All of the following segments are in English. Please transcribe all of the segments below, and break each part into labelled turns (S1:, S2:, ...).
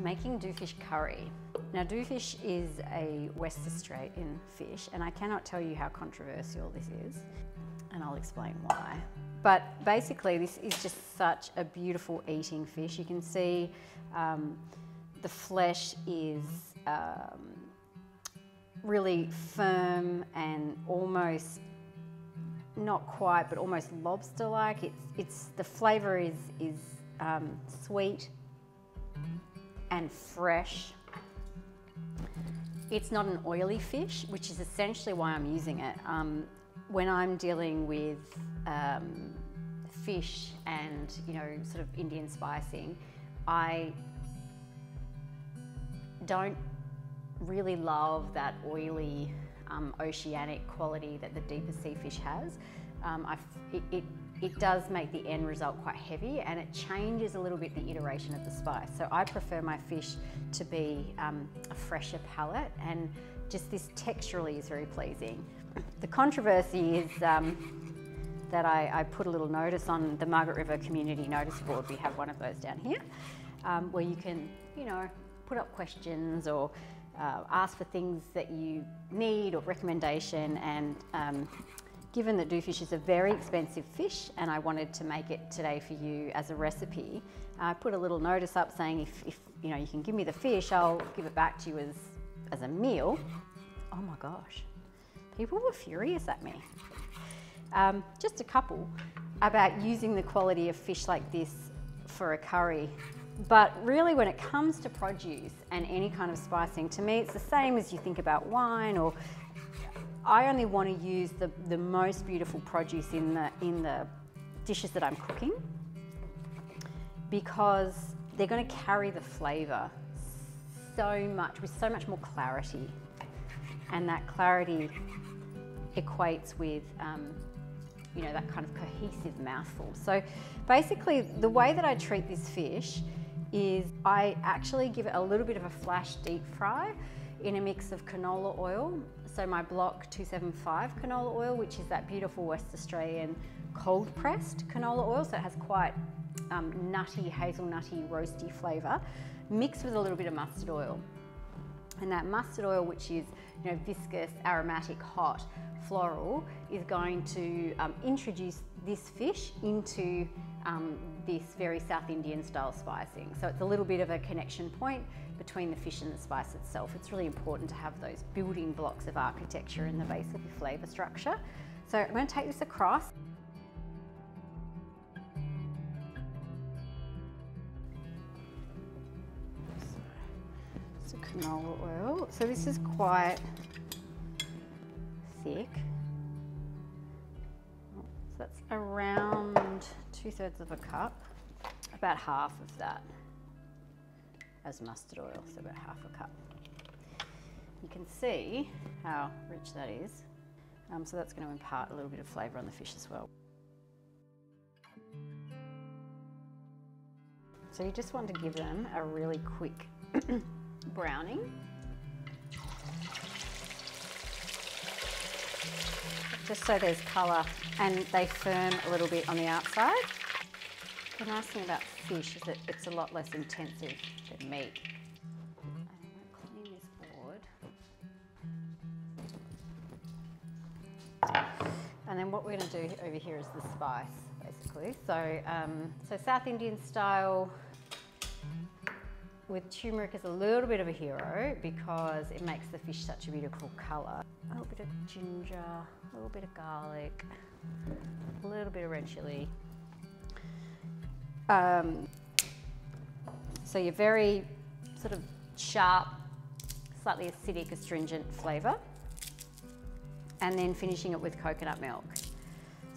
S1: I'm making doofish curry. Now doofish is a West Australian fish, and I cannot tell you how controversial this is, and I'll explain why. But basically this is just such a beautiful eating fish. You can see the flesh is really firm and almost, not quite, but almost lobster-like. The flavour is sweet and fresh. It's not an oily fish, which is essentially why I'm using it. When I'm dealing with fish and, you know, sort of Indian spicing, I don't really love that oily oceanic quality that the deeper sea fish has. It does make the end result quite heavy, and it changes a little bit the iteration of the spice. So I prefer my fish to be a fresher palate, and just this texturally is very pleasing. The controversy is that I put a little notice on the Margaret River Community Notice Board. We have one of those down here, where you can, you know, put up questions or ask for things that you need or recommendation. And given that doofish is a very expensive fish and I wanted to make it today for you as a recipe, I put a little notice up saying if you know, you can give me the fish, I'll give it back to you as a meal. Oh my gosh, people were furious at me. Just a couple, about using the quality of fish like this for a curry. But really, when it comes to produce and any kind of spicing, to me it's the same as you think about wine, or I only want to use the most beautiful produce in the dishes that I'm cooking, because they're going to carry the flavour so much, with so much more clarity, and that clarity equates with you know, that kind of cohesive mouthful. So basically the way that I treat this fish is I actually give it a little bit of a flash deep fry in a mix of canola oil. So my Block 275 canola oil, which is that beautiful West Australian cold pressed canola oil, so it has quite nutty, hazelnutty, roasty flavour, mixed with a little bit of mustard oil. And that mustard oil, which is, you know, viscous, aromatic, hot, floral, is going to introduce this fish into this very South Indian style spicing. So it's a little bit of a connection point between the fish and the spice itself. It's really important to have those building blocks of architecture in the base of your flavour structure. So I'm going to take this across. So canola oil. So this is quite thick. So that's around 2/3 of a cup, about half of that as mustard oil, so about half a cup. You can see how rich that is. So that's going to impart a little bit of flavour on the fish as well. So you just want to give them a really quick browning. Just so there's colour and they firm a little bit on the outside. The nice thing about fish is that it's a lot less intensive than meat. I'm going to clean this board. And then what we're going to do over here is the spice, basically. So, so South Indian style with turmeric is a little bit of a hero because it makes the fish such a beautiful colour. A little bit of ginger, a little bit of garlic, a little bit of red chilli. So your very sort of sharp, slightly acidic, astringent flavour, and then finishing it with coconut milk.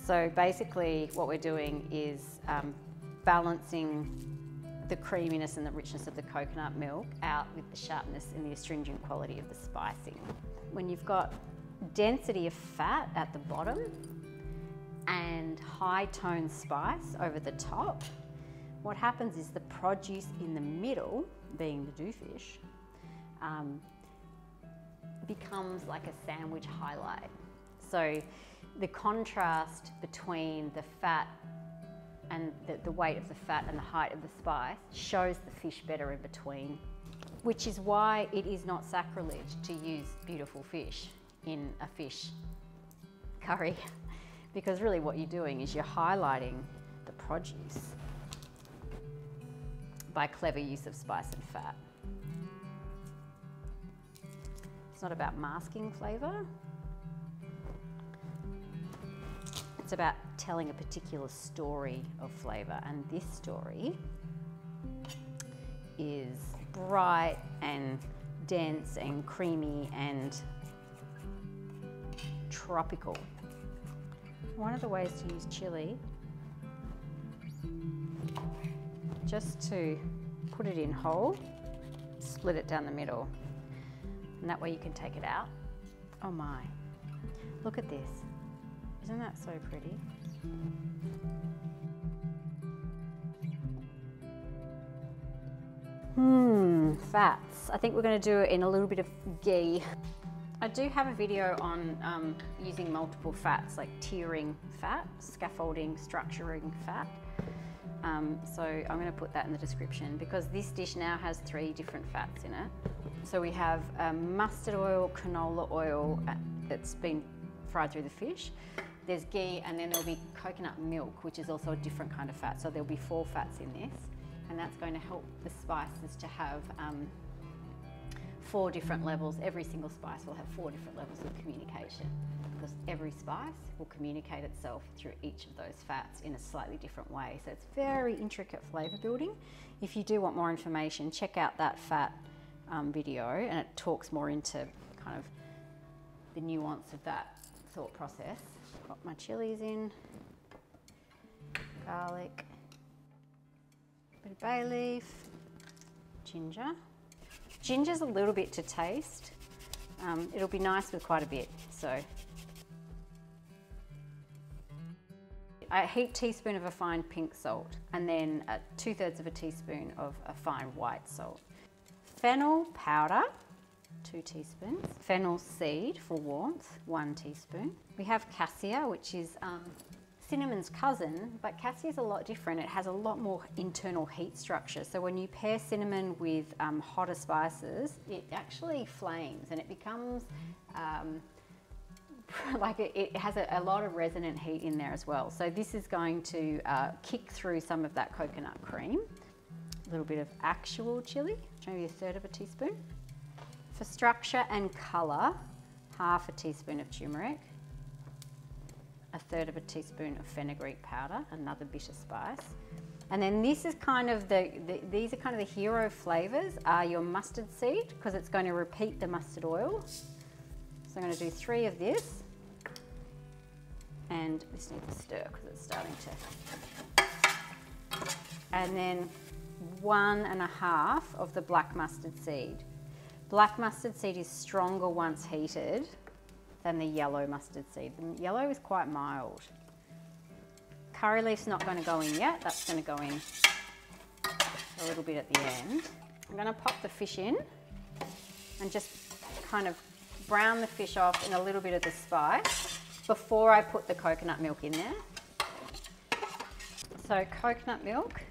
S1: So basically what we're doing is balancing the creaminess and the richness of the coconut milk out with the sharpness and the astringent quality of the spicing. When you've got density of fat at the bottom and high tone spice over the top, what happens is the produce in the middle, being the doofish, becomes like a sandwich highlight. So the contrast between the fat and the weight of the fat and the height of the spice shows the fish better in between which is why it is not sacrilege to use beautiful fish in a fish curry, because really what you're doing is you're highlighting the produce by clever use of spice and fat. It's not about masking flavour. It's about telling a particular story of flavour, and this story is bright and dense and creamy and tropical. One of the ways to use chilli, just to put it in whole, split it down the middle, and that way you can take it out. Oh my, look at this. Isn't that so pretty? Fats. I think we're going to do it in a little bit of ghee. I do have a video on using multiple fats, like tiering fat, scaffolding, structuring fat. So I'm going to put that in the description, because this dish now has 3 different fats in it. So we have mustard oil, canola oil that's been fried through the fish. There's ghee, and then there'll be coconut milk, which is also a different kind of fat. So there'll be 4 fats in this, and that's going to help the spices to have 4 different levels. Every single spice will have 4 different levels of communication, because every spice will communicate itself through each of those fats in a slightly different way. So it's very intricate flavour building. If you do want more information, check out that fat video, and it talks more into kind of the nuance of that thought process. Got my chilies in, garlic, bit of bay leaf, ginger. Ginger's a little bit to taste. It'll be nice with quite a bit, so. A heaped teaspoon of a fine pink salt, and then 2/3 of a teaspoon of a fine white salt. Fennel powder, 2 teaspoons. Fennel seed for warmth, 1 teaspoon. We have cassia, which is cinnamon's cousin, but cassia is a lot different. It has a lot more internal heat structure. So when you pair cinnamon with hotter spices, it actually flames, and it becomes like it has a lot of resonant heat in there as well. So this is going to kick through some of that coconut cream. A little bit of actual chili, maybe 1/3 of a teaspoon. For structure and colour, 1/2 teaspoon of turmeric, 1/3 of a teaspoon of fenugreek powder, another bitter spice. And then this is kind of these are kind of the hero flavours are your mustard seed, because it's going to repeat the mustard oil. So I'm going to do 3 of this, and this needs a stir because it's starting to. And then 1.5 of the black mustard seed. Black mustard seed is stronger once heated than the yellow mustard seed. The yellow is quite mild. Curry leaf's not going to go in yet. That's going to go in a little bit at the end. I'm going to pop the fish in and just kind of brown the fish off in a little bit of the spice before I put the coconut milk in there. So coconut milk.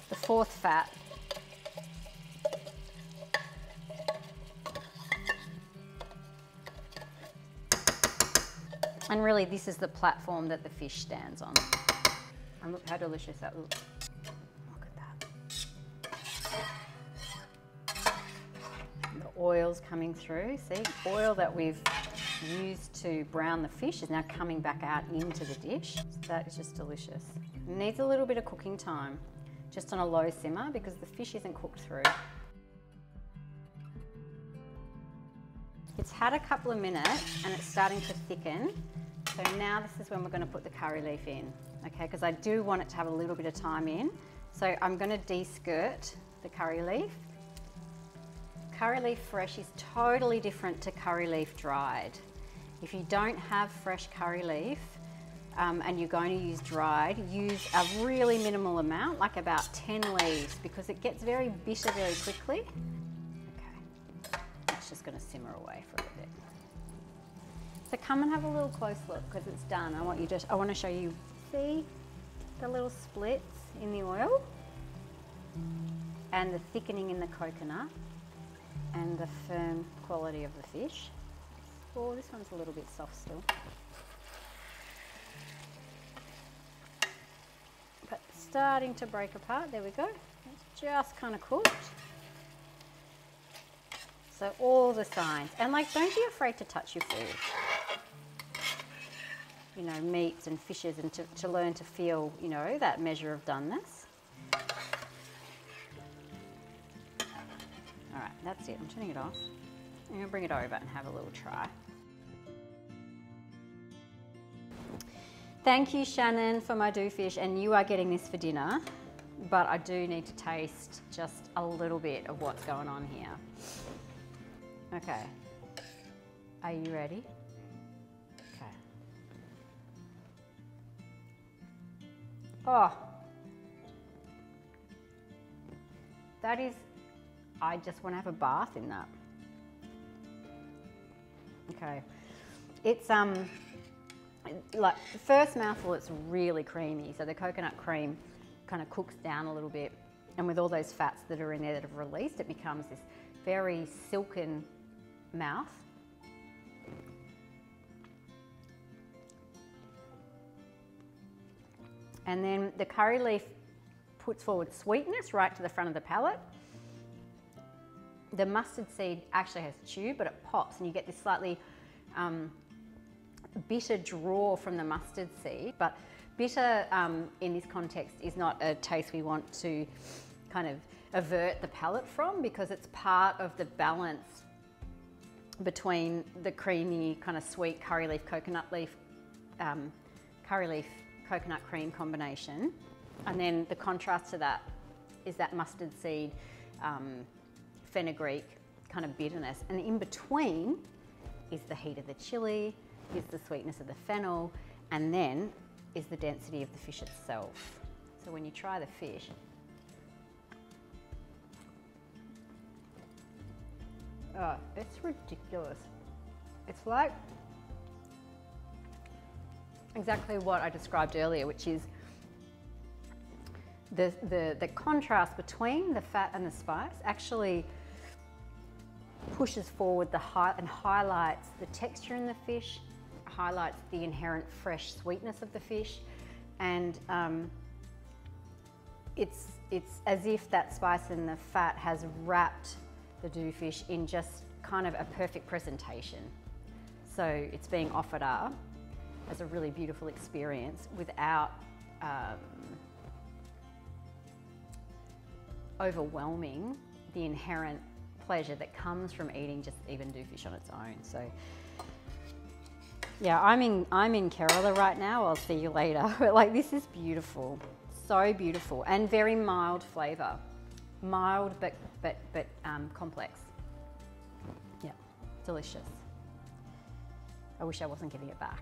S1: The 4th fat. And really this is the platform that the fish stands on. And look how delicious that looks. Look at that. The oil's coming through, see? Oil that we've used to brown the fish is now coming back out into the dish. So that is just delicious. It needs a little bit of cooking time, just on a low simmer, because the fish isn't cooked through. It's had a couple of minutes and it's starting to thicken. So now this is when we're going to put the curry leaf in, okay? Because I do want it to have a little bit of time in. So I'm going to de-skirt the curry leaf. Curry leaf fresh is totally different to curry leaf dried. If you don't have fresh curry leaf and you're going to use dried, use a really minimal amount, like about 10 leaves, because it gets very bitter very quickly. Okay, it's just going to simmer away for a bit. So come and have a little close look because it's done. I want to show you, see the little splits in the oil and the thickening in the coconut and the firm quality of the fish. Oh, this one's a little bit soft still. But starting to break apart, there we go. It's just kind of cooked. So all the signs, and like, don't be afraid to touch your food. You know, meats and fishes, and to learn to feel, you know, that measure of doneness. All right, that's it. I'm turning it off. I'm gonna bring it over and have a little try. Thank you, Shannon, for my do fish, and you are getting this for dinner, but I do need to taste just a little bit of what's going on here. Okay, are you ready? Okay. Oh, that is, I just want to have a bath in that. Okay, it's like the first mouthful, it's really creamy. So the coconut cream kind of cooks down a little bit, and with all those fats that are in there that have released, it becomes this very silken mouth. And then the curry leaf puts forward sweetness right to the front of the palate. The mustard seed actually has tube, but it pops and you get this slightly bitter draw from the mustard seed. But bitter in this context is not a taste we want to kind of avert the palate from, because it's part of the balance between the creamy kind of sweet curry leaf coconut cream combination, and then the contrast to that is that mustard seed fenugreek kind of bitterness, and in between is the heat of the chili, is the sweetness of the fennel, and then is the density of the fish itself. So when you try the fish, oh, it's ridiculous. It's like exactly what I described earlier, which is the contrast between the fat and the spice actually pushes forward and highlights the texture in the fish, highlights the inherent fresh sweetness of the fish, and it's as if that spice and the fat has wrapped the do fish in just kind of a perfect presentation. So it's being offered up as a really beautiful experience without overwhelming the inherent pleasure that comes from eating just even do fish on its own. So yeah, I'm in Kerala right now. I'll see you later. But like, this is beautiful, so beautiful, and very mild flavour, mild but complex. Yeah, delicious. I wish I wasn't giving it back.